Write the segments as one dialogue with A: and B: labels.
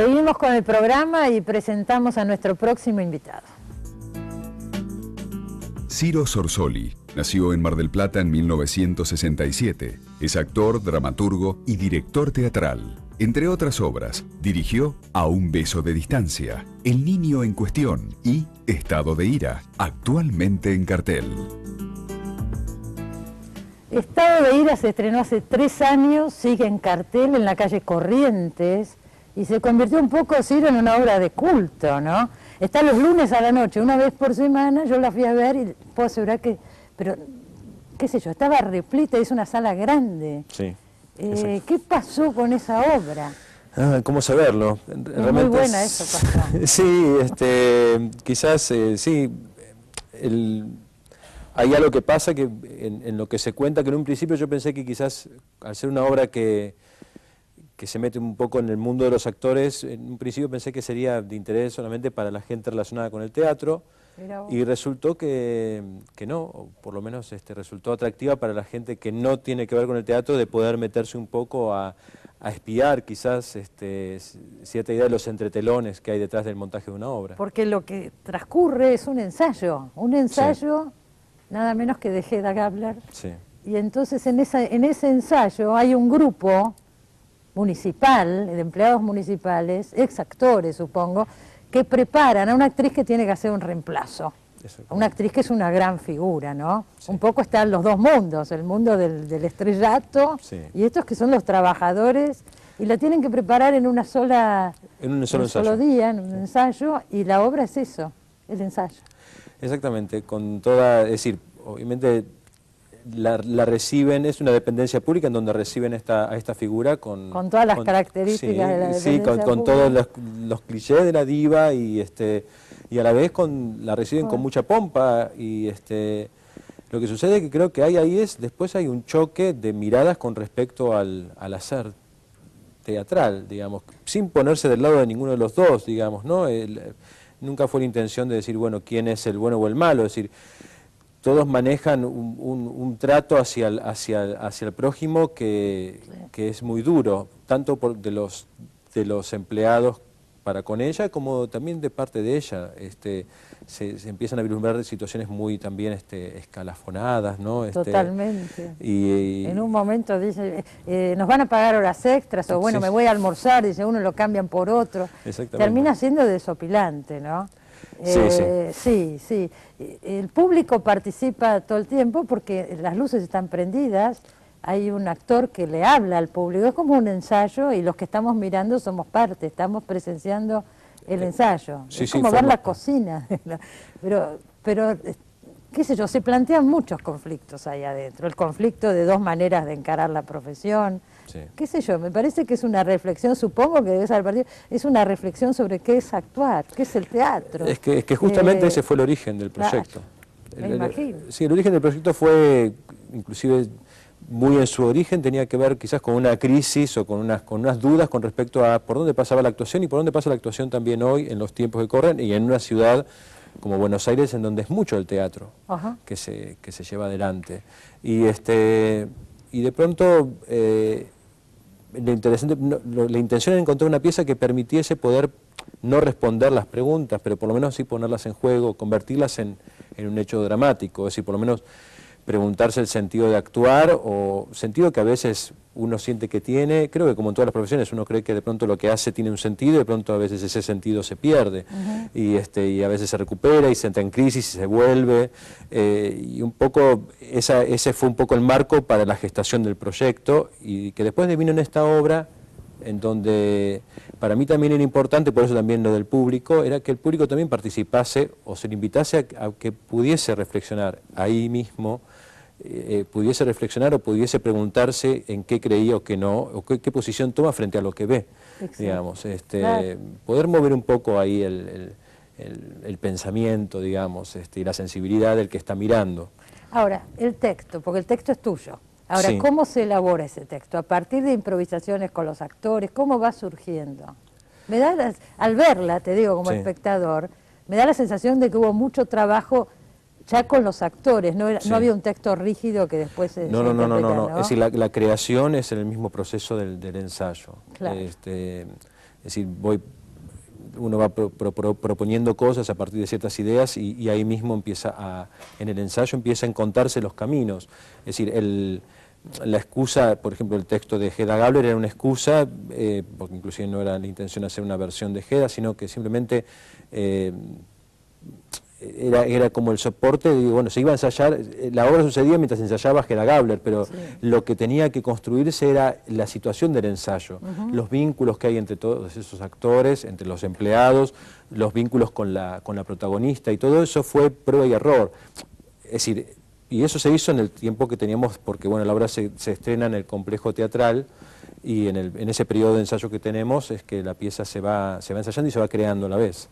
A: Seguimos con el programa y presentamos a nuestro próximo invitado.
B: Ciro Sorsoli nació en Mar del Plata en 1967. Es actor, dramaturgo y director teatral. Entre otras obras, dirigió A un beso de distancia, El niño en cuestión y Estado de ira, actualmente en cartel.
A: Estado de ira se estrenó hace 3 años, sigue en cartel en la calle Corrientes y se convirtió un poco, Ciro, en una obra de culto, ¿no? Está los lunes a la noche, una vez por semana, yo la fui a ver y puedo asegurar que, pero, qué sé yo, estaba repleta, es una sala grande.
C: Sí.
A: ¿Qué pasó con esa obra?
C: ¿Cómo saberlo?
A: Es muy buena eso, pasó.
C: Sí, quizás, sí, hay algo que pasa que en lo que se cuenta, que en un principio yo pensé que quizás, al ser una obra que se mete un poco en el mundo de los actores, en un principio pensé que sería de interés solamente para la gente relacionada con el teatro, y resultó que no, o por lo menos resultó atractiva para la gente que no tiene que ver con el teatro, de poder meterse un poco a espiar quizás cierta idea de los entretelones que hay detrás del montaje de una obra.
A: Porque lo que transcurre es un ensayo, sí. Nada menos que de Hedda Gabler,
C: sí.
A: Y entonces en ese ensayo hay un grupo municipal, de empleados municipales, ex actores supongo, que preparan a una actriz que tiene que hacer un reemplazo. Una actriz que es una gran figura, ¿no? Sí. Un poco están los dos mundos, el mundo del estrellato, sí, y estos que son los trabajadores, y la tienen que preparar en una sola,
C: en un solo
A: día, en un ensayo, y la obra es eso, el ensayo.
C: Exactamente, con toda, es decir, obviamente la reciben, es una dependencia pública en donde reciben a esta figura con
A: todas las características
C: sí,
A: de la dependencia
C: sí, con
A: pública.
C: todos los clichés de la diva y a la vez la reciben con mucha pompa y lo que sucede que creo que después hay un choque de miradas con respecto al hacer teatral, digamos, sin ponerse del lado de ninguno de los dos, digamos, ¿no? Nunca fue la intención de decir, bueno, quién es el bueno o el malo, es decir, todos manejan un trato hacia el prójimo que es muy duro, tanto de los empleados para con ella, como también de parte de ella. Se empiezan a vislumbrar situaciones muy también escalafonadas, ¿no?
A: Totalmente.
C: Y
A: en un momento dice, nos van a pagar horas extras, o bueno,
C: sí,
A: me voy a almorzar, dice uno, lo cambian por otro. Termina siendo desopilante, ¿no? Sí. El público participa todo el tiempo porque las luces están prendidas, hay un actor que le habla al público, es como un ensayo y los que estamos mirando somos parte, estamos presenciando el ensayo. Es como ver la cocina. Pero, qué sé yo, se plantean muchos conflictos ahí adentro, el conflicto de dos maneras de encarar la profesión. Sí. Qué sé yo, me parece que es una reflexión, supongo que debe ser partido, es una reflexión sobre qué es actuar, qué es el teatro.
C: Es que justamente ese fue el origen del proyecto.
A: Claro, me imagino.
C: Sí, el origen del proyecto fue, inclusive muy en su origen, tenía que ver quizás con una crisis o con unas dudas con respecto a por dónde pasaba la actuación y por dónde pasa la actuación también hoy en los tiempos que corren y en una ciudad como Buenos Aires, en donde es mucho el teatro que se lleva adelante. Y de pronto la intención era encontrar una pieza que permitiese poder no responder las preguntas, pero por lo menos sí ponerlas en juego, convertirlas en un hecho dramático, es decir, por lo menos preguntarse el sentido de actuar o sentido que a veces uno siente que tiene. Creo que como en todas las profesiones uno cree que de pronto lo que hace tiene un sentido y de pronto a veces ese sentido se pierde y a veces se recupera y se entra en crisis y se vuelve y un poco ese fue un poco el marco para la gestación del proyecto y que después vino en esta obra en donde para mí también era importante, por eso también lo del público, era que el público también participase o se le invitase a que pudiese reflexionar ahí mismo, pudiese reflexionar o pudiese preguntarse en qué creía o qué no, o qué posición toma frente a lo que ve, digamos, claro. Poder mover un poco ahí el pensamiento, digamos, y la sensibilidad del que está mirando.
A: Ahora, el texto, porque el texto es tuyo. Ahora,
C: sí.
A: ¿Cómo se elabora ese texto? ¿A partir de improvisaciones con los actores? ¿Cómo va surgiendo? Me da al verla, te digo, como espectador, me da la sensación de que hubo mucho trabajo ya con los actores, no había un texto rígido que después se interpreta, ¿no?
C: Es decir, la creación es en el mismo proceso del ensayo.
A: Claro.
C: es decir, uno va proponiendo cosas a partir de ciertas ideas y ahí mismo en el ensayo empieza a encontrarse los caminos. Es decir, la excusa, por ejemplo, el texto de Hedda Gabler era una excusa, porque inclusive no era la intención hacer una versión de Hedda, sino que simplemente era como el soporte, digo, bueno, se iba a ensayar, la obra sucedía mientras ensayaba Hedda Gabler, pero sí, lo que tenía que construirse era la situación del ensayo, los vínculos que hay entre todos esos actores, entre los empleados, los vínculos con la protagonista, y todo eso fue prueba y error. Es decir, y eso se hizo en el tiempo que teníamos, porque bueno, la obra se estrena en el complejo teatral, y en ese periodo de ensayo que tenemos es que la pieza se va ensayando y se va creando a la vez.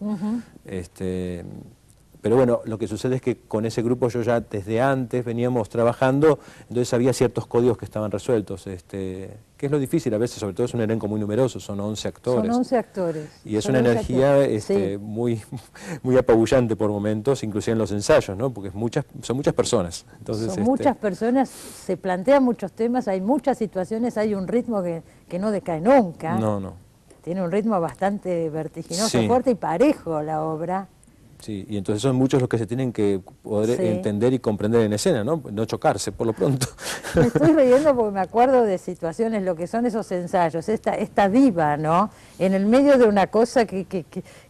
C: Pero bueno, lo que sucede es que con ese grupo yo ya desde antes veníamos trabajando, entonces había ciertos códigos que estaban resueltos, que es lo difícil a veces, sobre todo es un elenco muy numeroso, son 11 actores.
A: Son 11 actores.
C: Y es una energía sí, muy apabullante por momentos, inclusive en los ensayos, ¿no? Porque son muchas personas. Entonces,
A: son muchas personas, se plantean muchos temas, hay muchas situaciones, hay un ritmo que no decae nunca.
C: No.
A: Tiene un ritmo bastante vertiginoso,
C: sí,
A: fuerte y parejo la obra.
C: Sí, y entonces son muchos los que se tienen que poder sí, entender y comprender en escena, ¿no? No chocarse, por lo pronto.
A: Me estoy riendo porque me acuerdo de situaciones, lo que son esos ensayos, esta diva, ¿no? En el medio de una cosa que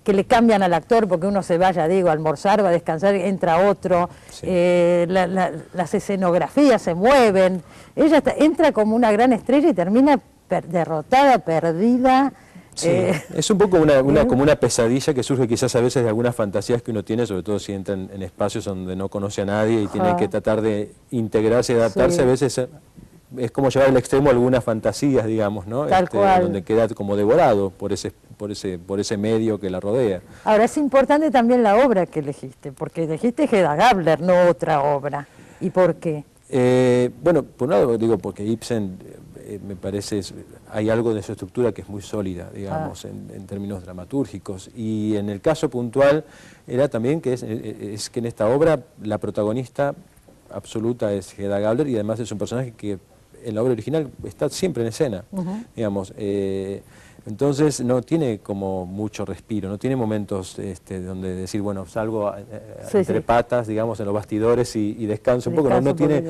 A: le cambian al actor, porque uno se vaya, digo, a almorzar, va a descansar, entra otro, sí, las escenografías se mueven, ella entra como una gran estrella y termina derrotada, perdida.
C: Sí, es un poco como una pesadilla que surge quizás a veces de algunas fantasías que uno tiene, sobre todo si entra en espacios donde no conoce a nadie y tiene que tratar de integrarse y adaptarse, sí, a veces es como llevar al extremo algunas fantasías, digamos, ¿no?
A: Tal cual.
C: Donde queda como devorado por ese medio que la rodea.
A: Ahora, es importante también la obra que elegiste, porque elegiste Hedda Gabler, no otra obra. ¿Y por qué?
C: Bueno, por un lado digo porque Ibsen me parece, hay algo de su estructura que es muy sólida, digamos, en términos dramatúrgicos, y en el caso puntual era también que es que en esta obra la protagonista absoluta es Hedda Gabler, y además es un personaje que en la obra original está siempre en escena, digamos, entonces no tiene como mucho respiro, no tiene momentos donde decir, bueno, salgo entre patas, digamos, en los bastidores y descanso un poco, no tiene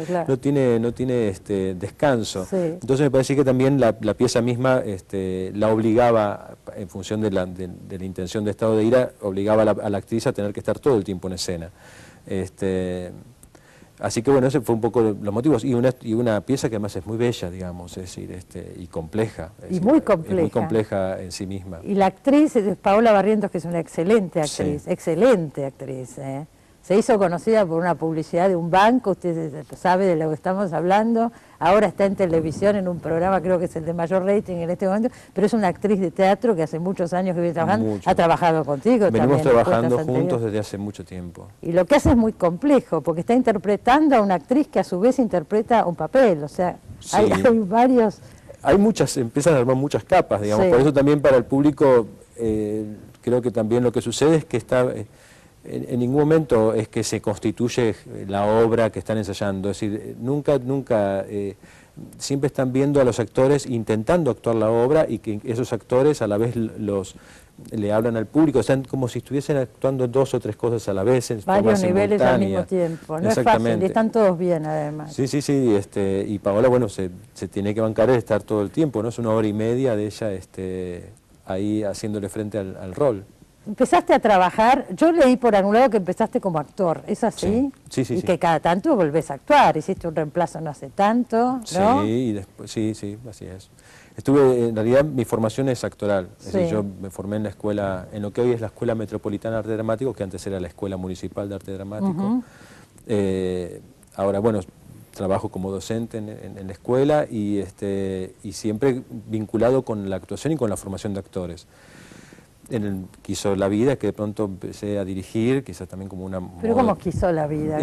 C: descanso. Sí. Entonces me parece que también la pieza misma la obligaba, en función de la intención de estado de ira, obligaba a la actriz a tener que estar todo el tiempo en escena. Así que bueno, ese fue un poco los motivos, y una pieza que además es muy bella, digamos, es decir, y compleja.
A: Y muy compleja.
C: Es muy compleja en sí misma.
A: Y la actriz es Paola Barrientos, que es una excelente actriz, sí, excelente actriz. Se hizo conocida por una publicidad de un banco, usted sabe de lo que estamos hablando, ahora está en televisión en un programa, creo que es el de mayor rating en este momento, pero es una actriz de teatro que hace muchos años que viene trabajando, ha trabajado contigo.
C: Venimos trabajando juntos desde hace mucho tiempo.
A: Y lo que hace es muy complejo, porque está interpretando a una actriz que a su vez interpreta un papel, o sea, sí, hay varios...
C: Empiezan a armar muchas capas, digamos, sí, por eso también para el público creo que también lo que sucede es que está... En ningún momento es que se constituye la obra que están ensayando, es decir, nunca siempre están viendo a los actores intentando actuar la obra, y que esos actores a la vez le hablan al público, están como si estuviesen actuando 2 o 3 cosas a la vez, en
A: varios niveles al mismo tiempo, no es fácil, están todos bien además.
C: Sí, y Paola, bueno, se tiene que bancar de estar todo el tiempo, ¿no? Es 1 hora y media de ella ahí haciéndole frente al rol.
A: Empezaste a trabajar, yo leí por algún lado que empezaste como actor, ¿es así?
C: Sí.
A: Y que cada tanto volvés a actuar, hiciste un reemplazo no hace tanto, ¿no?
C: Sí, y después, sí, así es. En realidad mi formación es actoral, es decir, yo me formé en la escuela, en lo que hoy es la Escuela Metropolitana de Arte Dramático, que antes era la Escuela Municipal de Arte Dramático. Ahora, bueno, trabajo como docente en la escuela y siempre vinculado con la actuación y con la formación de actores. Quiso la vida que de pronto empecé a dirigir, quizás también como una...
A: Pero ¿cómo quiso la vida?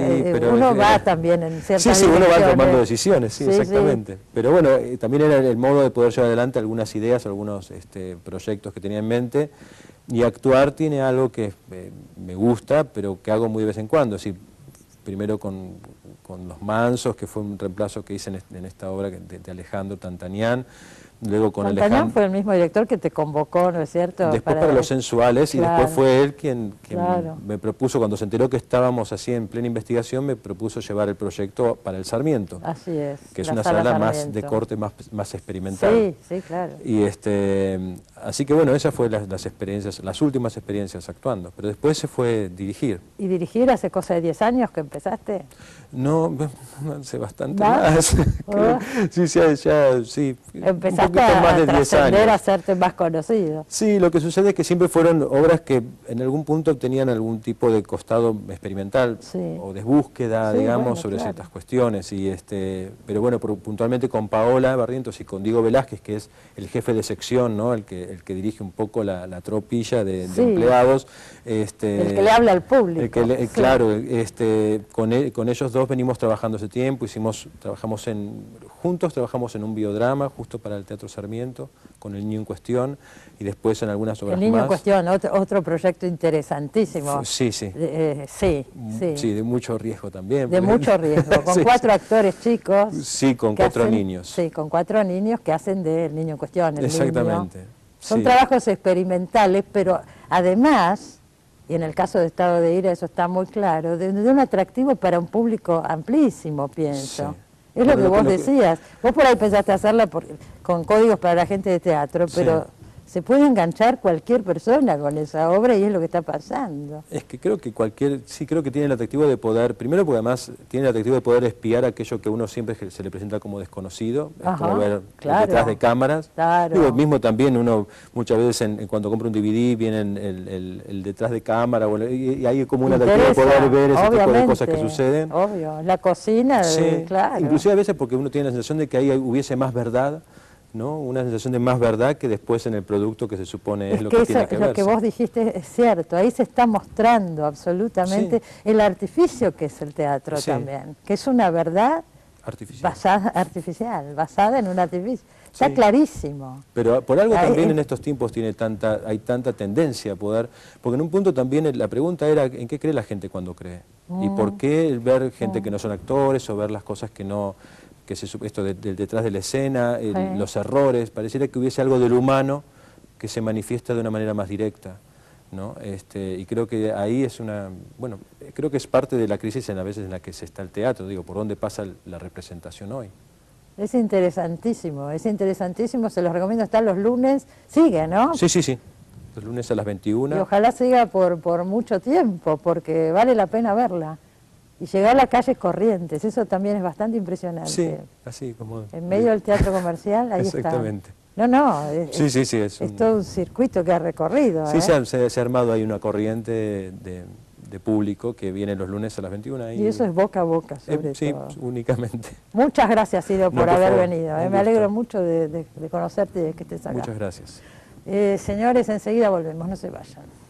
A: Uno va también en ciertas
C: Sí, uno va tomando decisiones, sí, exactamente. Sí. Pero bueno, también era el modo de poder llevar adelante algunas ideas, algunos proyectos que tenía en mente, y actuar tiene algo que me gusta, pero que hago muy de vez en cuando, es decir, primero con Los Mansos, que fue un reemplazo que hice en esta obra de Alejandro Tantanián, luego con
A: Montañón
C: Alejandro.
A: fue el mismo director que te convocó, ¿no es cierto?
C: Después para Los Sensuales,
A: claro,
C: y después fue él quien
A: claro,
C: me propuso, cuando se enteró que estábamos así en plena investigación, me propuso llevar el proyecto para el Sarmiento.
A: Así es.
C: Que es una sala más de corte, más experimental.
A: Sí, sí, claro.
C: Y así que bueno, esas fueron las experiencias, las últimas experiencias actuando, pero después se fue dirigir.
A: ¿Y dirigir hace cosa de 10 años que empezaste?
C: No, hace bastante más. Sí, sí.
A: Empezaste a trascender, a hacerte más conocido.
C: Sí, lo que sucede es que siempre fueron obras que en algún punto tenían algún tipo de costado experimental, sí, o de búsqueda, sí, digamos, bueno, sobre ciertas cuestiones. Pero bueno, puntualmente con Paola Barrientos y con Diego Velázquez, que es el jefe de sección, ¿no? el que dirige un poco la tropilla de empleados.
A: El que le habla al público.
C: Sí. Claro, con ellos dos venimos trabajando hace tiempo, juntos trabajamos en un biodrama justo para el Teatro Sarmiento, con El Niño en Cuestión, y después en algunas obras más.
A: El Niño en Cuestión, otro proyecto interesantísimo.
C: Sí.
A: Sí,
C: de mucho riesgo también.
A: De mucho riesgo, con 4 actores chicos.
C: Sí, con 4 niños.
A: Sí, con 4 niños que hacen de El Niño en Cuestión.
C: Exactamente.
A: Son trabajos experimentales, pero además, y en el caso de Estado de Ira eso está muy claro, de un atractivo para un público amplísimo, pienso. Sí. Es lo que vos decías. Vos por ahí pensaste hacerla con códigos para la gente de teatro, pero sí, se puede enganchar cualquier persona con esa obra y es lo que está pasando.
C: Es que creo que creo que tiene el atractivo de poder, primero porque además tiene el atractivo de poder espiar aquello que uno siempre se le presenta como desconocido, como ver detrás de cámaras.
A: Claro.
C: Digo, mismo también uno muchas veces cuando compra un DVD viene el detrás de cámara y hay como un atractivo de poder ver ese tipo de cosas que suceden.
A: Obvio, la cocina,
C: sí,
A: claro.
C: Inclusive a veces porque uno tiene la sensación de que ahí hubiese más verdad, ¿no? Una sensación de más verdad que después en el producto que se supone es lo que tiene que verse.
A: Lo que vos dijiste es cierto, ahí se está mostrando absolutamente el artificio que es el teatro también, que es una verdad basada en un artificio. Está clarísimo.
C: Pero por algo también en estos tiempos hay tanta tendencia a poder, porque en un punto también la pregunta era ¿en qué cree la gente cuando cree? ¿Y por qué ver gente que no son actores o ver las cosas que no... esto del detrás de la escena, los errores, pareciera que hubiese algo del humano que se manifiesta de una manera más directa, ¿no? Y creo que ahí creo que es parte de la crisis a veces en la que se está el teatro, digo, por dónde pasa la representación hoy.
A: Es interesantísimo, se los recomiendo, está los lunes, sigue, ¿no?
C: Sí, los lunes a las 21.
A: Y ojalá siga por mucho tiempo, porque vale la pena verla. Y llegar a las calles Corrientes, eso también es bastante impresionante.
C: Sí, así como...
A: En medio del teatro comercial, ahí
C: exactamente.
A: está. No,
C: es
A: todo un circuito que ha recorrido.
C: Sí, se ha armado ahí una corriente de público que viene los lunes a las 21.
A: Y eso es boca a boca, sobre todo.
C: Sí, únicamente.
A: Muchas gracias, Ido, por haber venido. Me alegro mucho de conocerte y de que estés acá.
C: Muchas gracias.
A: Señores, enseguida volvemos, no se vayan.